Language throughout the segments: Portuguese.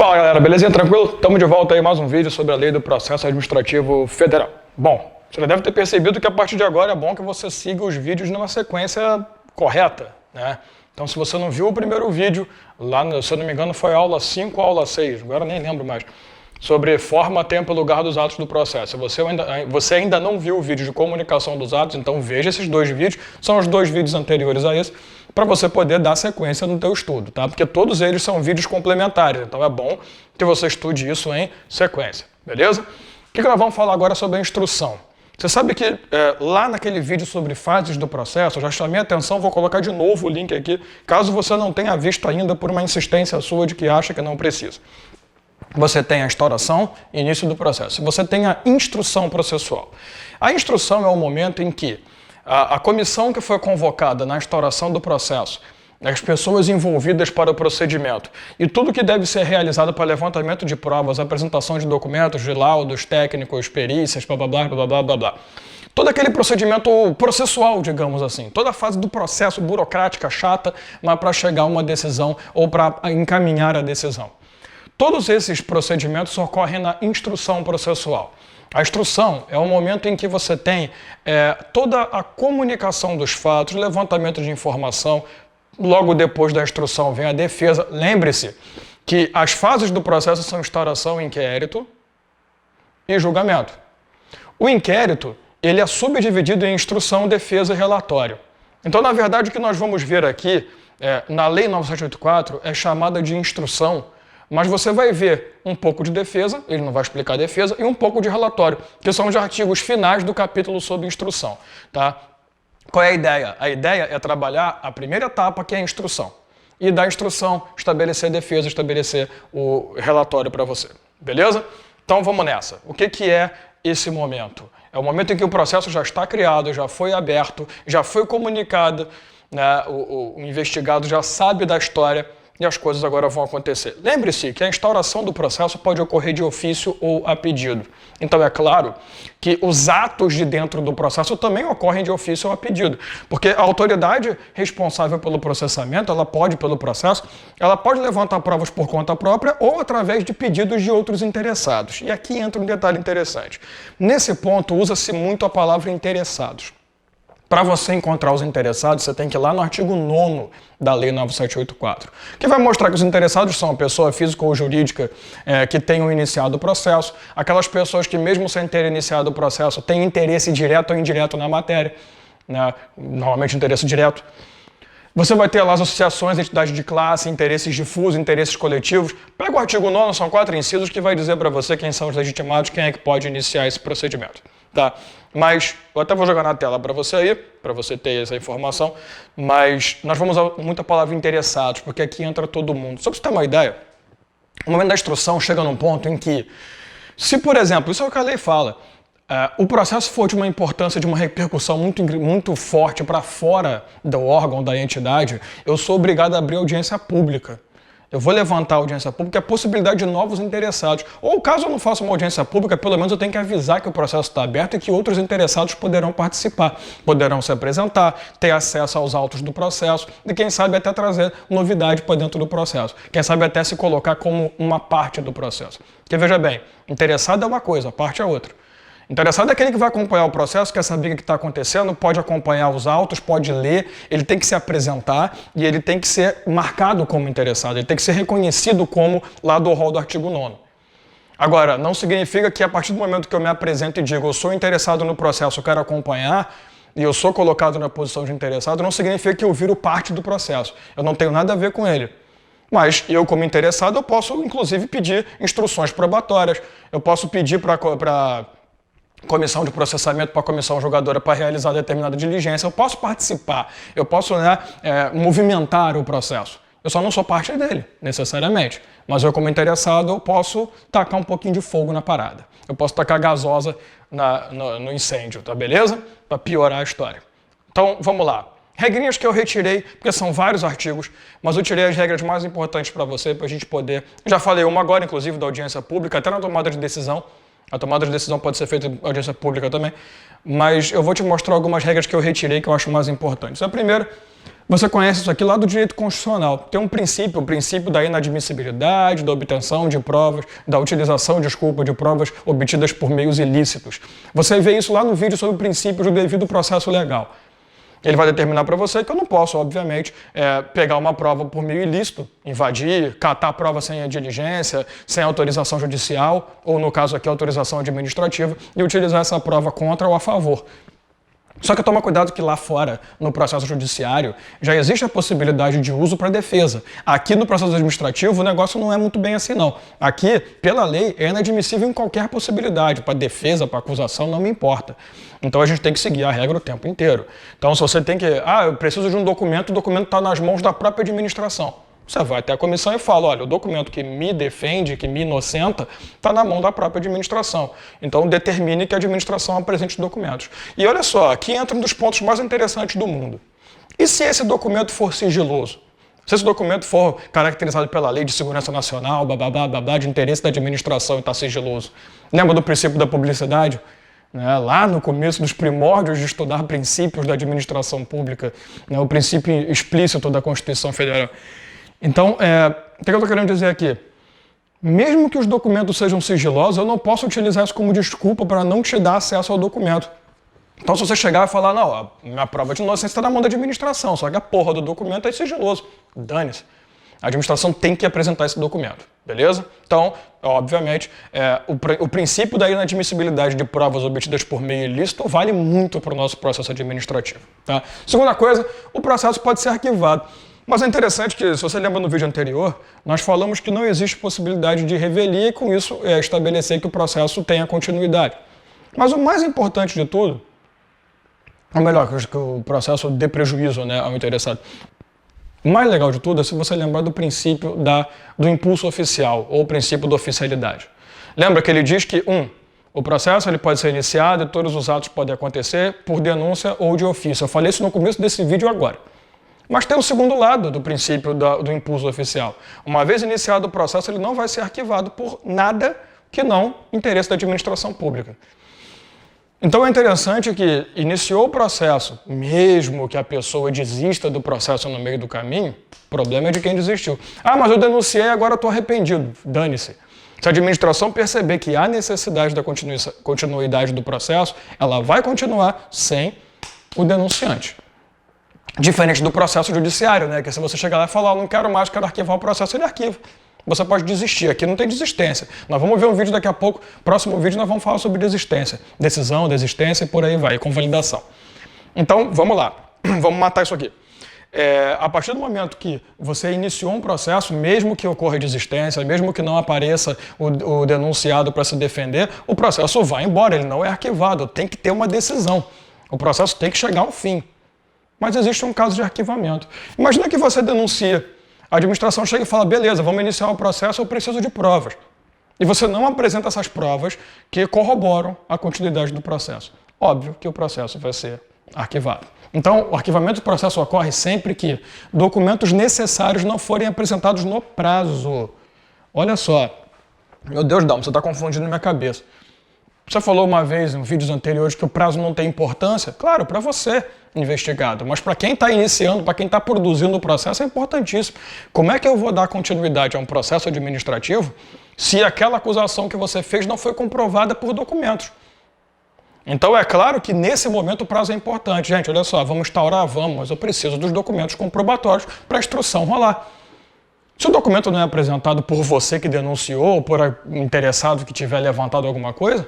Fala galera, belezinha? Tranquilo? Estamos de volta aí mais um vídeo sobre a Lei do Processo Administrativo Federal. Bom, você já deve ter percebido que a partir de agora é bom que você siga os vídeos numa sequência correta, né? Então se você não viu o primeiro vídeo, lá, se eu não me engano foi a aula 5 ou aula 6, agora nem lembro mais, sobre forma, tempo e lugar dos atos do processo. Você ainda não viu o vídeo de comunicação dos atos, então veja esses dois vídeos, são os dois vídeos anteriores a esse, para você poder dar sequência no teu estudo, tá? Porque todos eles são vídeos complementares, então é bom que você estude isso em sequência, beleza? O que nós vamos falar agora sobre a instrução? Você sabe que lá naquele vídeo sobre fases do processo, eu já chamei a atenção, vou colocar de novo o link aqui, caso você não tenha visto ainda por uma insistência sua de que acha que não precisa. Você tem a instauração e início do processo. Você tem a instrução processual. A instrução é o momento em que a comissão que foi convocada na instauração do processo, as pessoas envolvidas para o procedimento e tudo que deve ser realizado para levantamento de provas, apresentação de documentos, de laudos, técnicos, perícias, blá, blá, blá, blá, blá, blá, blá. Todo aquele procedimento processual, digamos assim, toda a fase do processo burocrática, chata, mas para chegar a uma decisão ou para encaminhar a decisão. Todos esses procedimentos ocorrem na instrução processual. A instrução é o momento em que você tem toda a comunicação dos fatos, levantamento de informação. Logo depois da instrução vem a defesa. Lembre-se que as fases do processo são instauração, inquérito e julgamento. O inquérito ele é subdividido em instrução, defesa e relatório. Então, na verdade, o que nós vamos ver aqui, na Lei 9784, é chamada de instrução, mas você vai ver um pouco de defesa, ele não vai explicar a defesa, e um pouco de relatório, que são os artigos finais do capítulo sobre instrução. Tá? Qual é a ideia? A ideia é trabalhar a primeira etapa, que é a instrução. E da instrução, estabelecer a defesa, estabelecer o relatório para você. Beleza? Então vamos nessa. O que é esse momento? É o momento em que o processo já está criado, já foi aberto, já foi comunicado, né? O investigado já sabe da história, e as coisas agora vão acontecer. Lembre-se que a instauração do processo pode ocorrer de ofício ou a pedido. Então é claro que os atos de dentro do processo também ocorrem de ofício ou a pedido, porque a autoridade responsável pelo processamento, ela pode, pelo processo, ela pode levantar provas por conta própria ou através de pedidos de outros interessados. E aqui entra um detalhe interessante. Nesse ponto, usa-se muito a palavra interessados. Para você encontrar os interessados, você tem que ir lá no artigo 9º da Lei 9784, que vai mostrar que os interessados são a pessoa física ou jurídica que tenham iniciado o processo, aquelas pessoas que mesmo sem ter iniciado o processo têm interesse direto ou indireto na matéria, né? Normalmente interesse direto. Você vai ter lá as associações, entidades de classe, interesses difusos, interesses coletivos. Pega o artigo 9º, são 4 incisos, que vai dizer para você quem são os legitimados, quem é que pode iniciar esse procedimento. Tá? Mas, eu até vou jogar na tela para você aí, para você ter essa informação, mas nós vamos usar muita palavra interessados, porque aqui entra todo mundo. Só para você ter uma ideia, o momento da instrução chega num ponto em que, se por exemplo, isso é o que a lei fala, o processo for de uma importância, de uma repercussão muito forte para fora do órgão, da entidade, eu sou obrigado a abrir audiência pública. Eu vou levantar a audiência pública, a possibilidade de novos interessados. Ou caso eu não faça uma audiência pública, pelo menos eu tenho que avisar que o processo está aberto e que outros interessados poderão participar, poderão se apresentar, ter acesso aos autos do processo e quem sabe até trazer novidade para dentro do processo. Quem sabe até se colocar como uma parte do processo. Porque veja bem, interessado é uma coisa, a parte é outra. Interessado é aquele que vai acompanhar o processo, quer saber o que está acontecendo, pode acompanhar os autos, pode ler, ele tem que se apresentar e ele tem que ser marcado como interessado, ele tem que ser reconhecido como lá do rol do artigo 9º. Agora, não significa que a partir do momento que eu me apresento e digo eu sou interessado no processo, eu quero acompanhar, e eu sou colocado na posição de interessado, não significa que eu viro parte do processo. Eu não tenho nada a ver com ele. Mas eu, como interessado, eu posso, inclusive, pedir instruções probatórias, eu posso pedir para comissão de processamento, para a comissão julgadora para realizar determinada diligência, eu posso participar, eu posso movimentar o processo. Eu só não sou parte dele, necessariamente. Mas eu, como interessado, eu posso tacar um pouquinho de fogo na parada. Eu posso tacar gasosa no incêndio, tá beleza? Para piorar a história. Então, vamos lá. Regrinhas que eu retirei, porque são vários artigos, mas eu tirei as regras mais importantes para você, para a gente poder... Já falei uma agora, inclusive, da audiência pública, até na tomada de decisão. A tomada de decisão pode ser feita em audiência pública também, mas eu vou te mostrar algumas regras que eu retirei que eu acho mais importantes. A primeira, Você conhece isso aqui lá do direito constitucional. Tem um princípio, o princípio da inadmissibilidade, da obtenção de provas, da utilização, de provas obtidas por meios ilícitos. Você vê isso lá no vídeo sobre o princípio do devido processo legal. Ele vai determinar para você que eu não posso, obviamente, pegar uma prova por meio ilícito, invadir, catar a prova sem a diligência, sem autorização judicial, ou no caso aqui, autorização administrativa, e utilizar essa prova contra ou a favor. Só que toma cuidado que lá fora, no processo judiciário, já existe a possibilidade de uso para defesa. Aqui no processo administrativo o negócio não é muito bem assim não. Aqui, pela lei, é inadmissível em qualquer possibilidade. Para defesa, para acusação, não me importa. Então a gente tem que seguir a regra o tempo inteiro. Então se você tem que... eu preciso de um documento, o documento está nas mãos da própria administração. Você vai até a comissão e fala, olha, o documento que me defende, que me inocenta, está na mão da própria administração. Então determine que a administração apresente os documentos. E olha só, aqui entra um dos pontos mais interessantes do mundo. E se esse documento for sigiloso? Se esse documento for caracterizado pela Lei de Segurança Nacional, de interesse da administração e está sigiloso? Lembra do princípio da publicidade? Lá no começo dos primórdios de estudar princípios da administração pública, o princípio explícito da Constituição Federal. Então, o que eu estou querendo dizer aqui? Mesmo que os documentos sejam sigilosos, eu não posso utilizar isso como desculpa para não te dar acesso ao documento. Então, se você chegar e falar, não, a minha prova de inocência está na mão da administração, só que a porra do documento é sigiloso, dane-se. A administração tem que apresentar esse documento, beleza? Então, obviamente, o princípio da inadmissibilidade de provas obtidas por meio ilícito vale muito para o nosso processo administrativo. Tá? Segunda coisa, o processo pode ser arquivado. Mas é interessante que, se você lembra no vídeo anterior, nós falamos que não existe possibilidade de revelia e, com isso, estabelecer que o processo tenha continuidade. Mas o mais importante de tudo, ou melhor, que o processo dê prejuízo ao interessado. O mais legal de tudo é se você lembrar do princípio do impulso oficial, ou o princípio da oficialidade. Lembra que ele diz que, o processo ele pode ser iniciado e todos os atos podem acontecer por denúncia ou de ofício. Eu falei isso no começo desse vídeo agora. Mas tem o segundo lado do princípio do impulso oficial. Uma vez iniciado o processo, ele não vai ser arquivado por nada que não interesse da administração pública. Então é interessante que iniciou o processo, mesmo que a pessoa desista do processo no meio do caminho, o problema é de quem desistiu. Mas eu denunciei e agora estou arrependido. Dane-se. Se a administração perceber que há necessidade da continuidade do processo, ela vai continuar sem o denunciante. Diferente do processo judiciário, que se você chegar lá e falar, não quero mais, quero arquivar o processo, ele arquiva. Você pode desistir. Aqui não tem desistência. Nós vamos ver um vídeo daqui a pouco, próximo vídeo nós vamos falar sobre desistência. Decisão, desistência e por aí vai, convalidação. Então, vamos lá. Vamos matar isso aqui. A partir do momento que você iniciou um processo, mesmo que ocorra desistência, mesmo que não apareça o denunciado para se defender, o processo vai embora, ele não é arquivado, tem que ter uma decisão. O processo tem que chegar ao fim. Mas existe um caso de arquivamento. Imagina que você denuncia, a administração chega e fala, beleza, vamos iniciar o processo, eu preciso de provas. E você não apresenta essas provas que corroboram a continuidade do processo. Óbvio que o processo vai ser arquivado. Então, o arquivamento do processo ocorre sempre que documentos necessários não forem apresentados no prazo. Olha só, meu Deus, Dalmo, você está confundindo minha cabeça. Você falou uma vez em vídeos anteriores que o prazo não tem importância? Claro, para você, investigado. Mas para quem está iniciando, para quem está produzindo o processo, é importantíssimo. Como é que eu vou dar continuidade a um processo administrativo se aquela acusação que você fez não foi comprovada por documentos? Então é claro que nesse momento o prazo é importante. Gente, olha só, vamos instaurar? Vamos, mas eu preciso dos documentos comprobatórios para a instrução rolar. Se o documento não é apresentado por você que denunciou, ou por interessado que tiver levantado alguma coisa,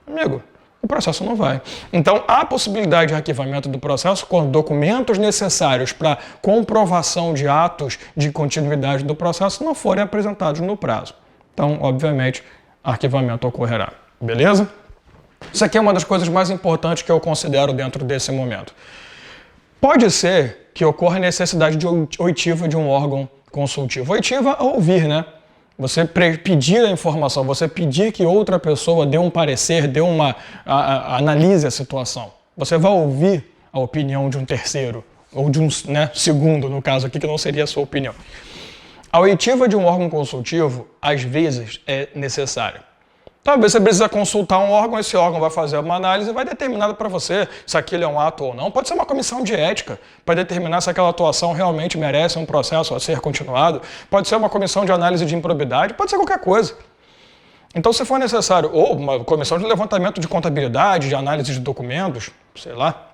amigo, o processo não vai. Então, há possibilidade de arquivamento do processo quando documentos necessários para comprovação de atos de continuidade do processo não forem apresentados no prazo. Então, obviamente, arquivamento ocorrerá. Beleza? Isso aqui é uma das coisas mais importantes que eu considero dentro desse momento. Pode ser que ocorra necessidade de oitiva de um órgão consultivo. Oitiva é ouvir, Você pedir a informação, você pedir que outra pessoa dê um parecer, analise a situação. Você vai ouvir a opinião de um terceiro, ou de um segundo, no caso aqui, que não seria a sua opinião. A oitiva de um órgão consultivo, às vezes, é necessária. Talvez você precisa consultar um órgão, esse órgão vai fazer uma análise e vai determinar para você se aquilo é um ato ou não. Pode ser uma comissão de ética para determinar se aquela atuação realmente merece um processo a ser continuado. Pode ser uma comissão de análise de improbidade, pode ser qualquer coisa. Então, se for necessário, ou uma comissão de levantamento de contabilidade, de análise de documentos, sei lá.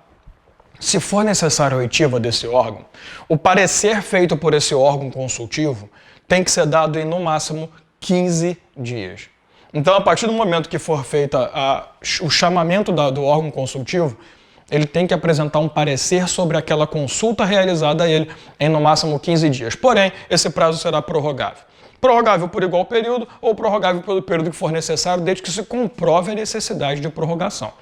Se for necessário a oitiva desse órgão, o parecer feito por esse órgão consultivo tem que ser dado em, no máximo, 15 dias. Então, a partir do momento que for feito o chamamento do órgão consultivo, ele tem que apresentar um parecer sobre aquela consulta realizada a ele em, no máximo, 15 dias. Porém, esse prazo será prorrogável. Prorrogável por igual período ou prorrogável pelo período que for necessário, desde que se comprove a necessidade de prorrogação.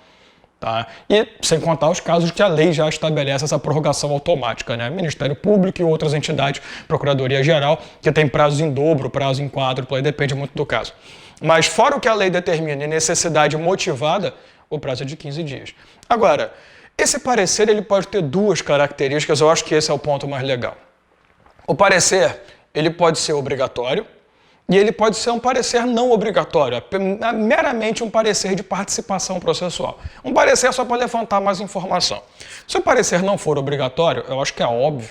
Tá? E sem contar os casos que a lei já estabelece essa prorrogação automática, né? Ministério Público e outras entidades, Procuradoria Geral, que tem prazos em dobro, prazo em quádruplo, aí depende muito do caso. Mas fora o que a lei determina e necessidade motivada, o prazo é de 15 dias. Agora, esse parecer ele pode ter duas características, eu acho que esse é o ponto mais legal. O parecer ele pode ser obrigatório e ele pode ser um parecer não obrigatório, é meramente um parecer de participação processual. Um parecer só para levantar mais informação. Se o parecer não for obrigatório, eu acho que é óbvio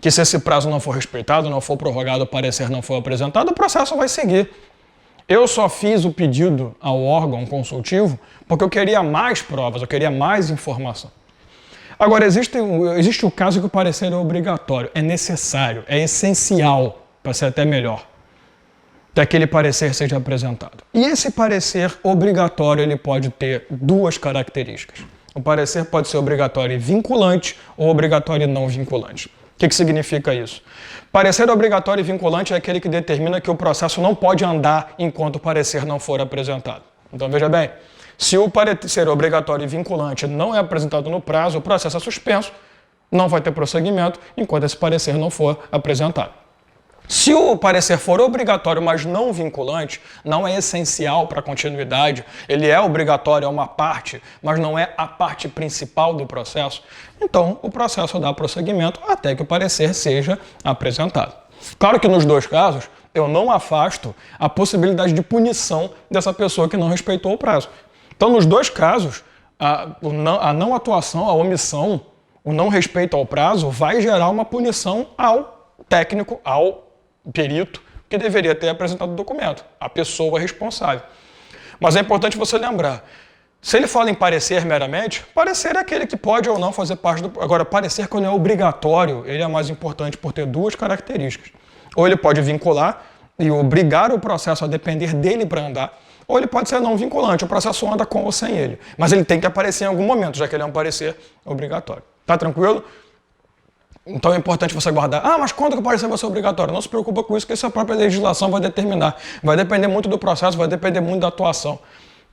que se esse prazo não for respeitado, não for prorrogado, o parecer não for apresentado, o processo vai seguir. Eu só fiz o pedido ao órgão consultivo porque eu queria mais provas, eu queria mais informação. Agora, existe o caso que o parecer é obrigatório, é necessário, é essencial, para ser até melhor, que aquele parecer seja apresentado. E esse parecer obrigatório ele pode ter duas características. O parecer pode ser obrigatório e vinculante ou obrigatório e não vinculante. O que significa isso? Parecer obrigatório e vinculante é aquele que determina que o processo não pode andar enquanto o parecer não for apresentado. Então, veja bem, se o parecer obrigatório e vinculante não é apresentado no prazo, o processo é suspenso, não vai ter prosseguimento enquanto esse parecer não for apresentado. Se o parecer for obrigatório, mas não vinculante, não é essencial para a continuidade, ele é obrigatório, é uma parte, mas não é a parte principal do processo, então o processo dá prosseguimento até que o parecer seja apresentado. Claro que nos dois casos, eu não afasto a possibilidade de punição dessa pessoa que não respeitou o prazo. Então, nos dois casos, a não atuação, a omissão, o não respeito ao prazo vai gerar uma punição ao técnico, ao perito, que deveria ter apresentado o documento, a pessoa responsável. Mas é importante você lembrar, se ele fala em parecer meramente, parecer é aquele que pode ou não fazer parte do... Agora, parecer quando é obrigatório, ele é mais importante por ter duas características. Ou ele pode vincular e obrigar o processo a depender dele para andar, ou ele pode ser não vinculante, o processo anda com ou sem ele. Mas ele tem que aparecer em algum momento, já que ele é um parecer obrigatório. Tá tranquilo? Então é importante você guardar. Ah, mas quando que o parecer vai ser obrigatório? Não se preocupa com isso, que isso a própria legislação vai determinar. Vai depender muito do processo, vai depender muito da atuação.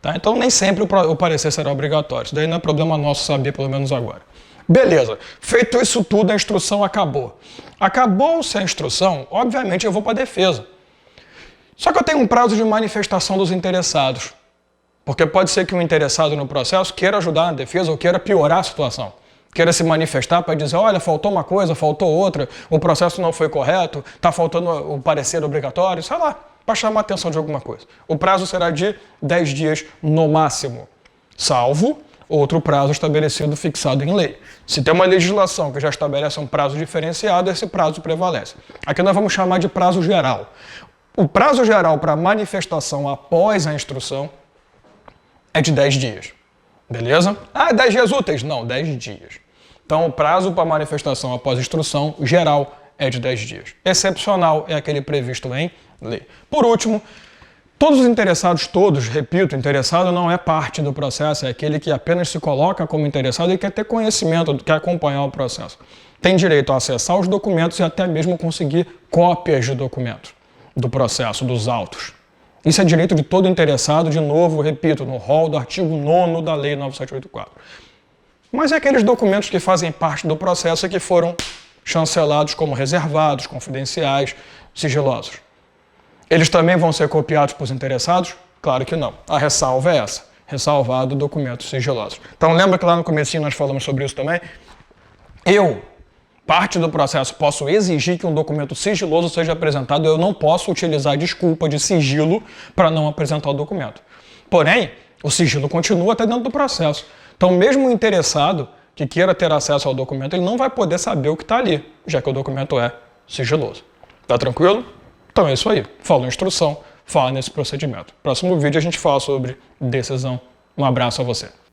Tá? Então nem sempre o parecer será obrigatório. Isso daí não é problema nosso saber, pelo menos agora. Beleza. Feito isso tudo, a instrução acabou. Acabou-se a instrução, obviamente eu vou para a defesa. Só que eu tenho um prazo de manifestação dos interessados. Porque pode ser que um interessado no processo queira ajudar na defesa ou queira piorar a situação. Queira se manifestar para dizer, olha, faltou uma coisa, faltou outra, o processo não foi correto, está faltando o parecer obrigatório, sei lá, para chamar a atenção de alguma coisa. O prazo será de 10 dias no máximo, salvo outro prazo estabelecido, fixado em lei. Se tem uma legislação que já estabelece um prazo diferenciado, esse prazo prevalece. Aqui nós vamos chamar de prazo geral. O prazo geral para manifestação após a instrução é de 10 dias. Beleza? Ah, 10 dias úteis? Não, 10 dias. Então, o prazo para manifestação após instrução geral é de 10 dias. Excepcional é aquele previsto em lei. Por último, todos os interessados, repito, interessado não é parte do processo, é aquele que apenas se coloca como interessado e quer ter conhecimento, quer acompanhar o processo. Tem direito a acessar os documentos e até mesmo conseguir cópias de documentos do processo, dos autos. Isso é direito de todo interessado, de novo, repito, no rol do artigo 9º da Lei 9784. Mas é aqueles documentos que fazem parte do processo e que foram chancelados como reservados, confidenciais, sigilosos. Eles também vão ser copiados para os interessados? Claro que não. A ressalva é essa, ressalvado documentos sigilosos. Então lembra que lá no comecinho nós falamos sobre isso também? Eu parte do processo, posso exigir que um documento sigiloso seja apresentado, eu não posso utilizar a desculpa de sigilo para não apresentar o documento. Porém, o sigilo continua até dentro do processo. Então, mesmo o interessado que queira ter acesso ao documento, ele não vai poder saber o que está ali, já que o documento é sigiloso. Tá tranquilo? Então é isso aí. Fala instrução, fala nesse procedimento. Próximo vídeo a gente fala sobre decisão. Um abraço a você.